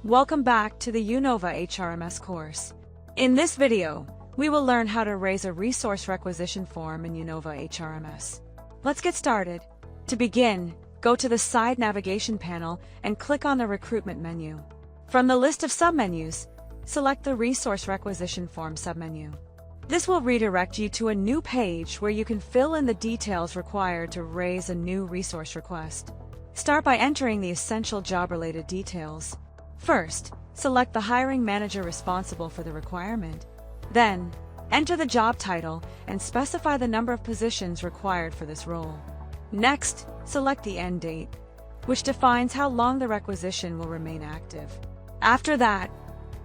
Welcome back to the uKnowva HRMS course. In this video, we will learn how to raise a resource requisition form in uKnowva HRMS. Let's get started. To begin, go to the side navigation panel and click on the recruitment menu. From the list of submenus, select the resource requisition form submenu. This will redirect you to a new page where you can fill in the details required to raise a new resource request. Start by entering the essential job-related details. First, select the hiring manager responsible for the requirement. Then, enter the job title and specify the number of positions required for this role. Next, select the end date, which defines how long the requisition will remain active. After that,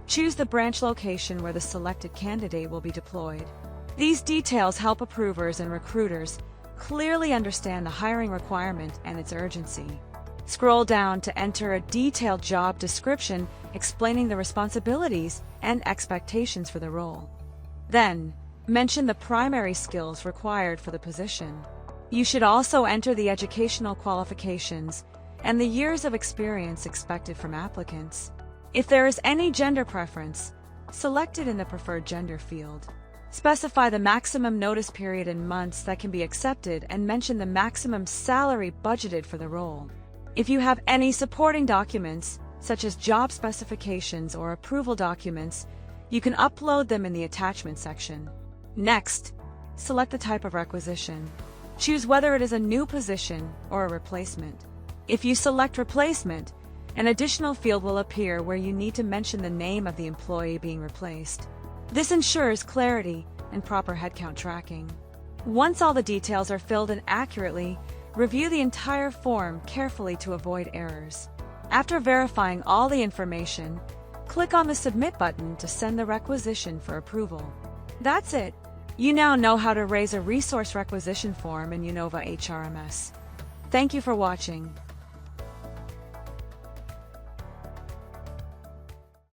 choose the branch location where the selected candidate will be deployed. These details help approvers and recruiters clearly understand the hiring requirement and its urgency. Scroll down to enter a detailed job description explaining the responsibilities and expectations for the role. Then, mention the primary skills required for the position. You should also enter the educational qualifications and the years of experience expected from applicants. If there is any gender preference, select it in the preferred gender field. Specify the maximum notice period in months that can be accepted and mention the maximum salary budgeted for the role. If you have any supporting documents, such as job specifications or approval documents, you can upload them in the attachment section. Next, select the type of requisition. Choose whether it is a new position or a replacement. If you select replacement, an additional field will appear where you need to mention the name of the employee being replaced. This ensures clarity and proper headcount tracking. Once all the details are filled in accurately, review the entire form carefully to avoid errors. After verifying all the information, click on the Submit button to send the requisition for approval. That's it! You now know how to raise a resource requisition form in uKnowva HRMS. Thank you for watching.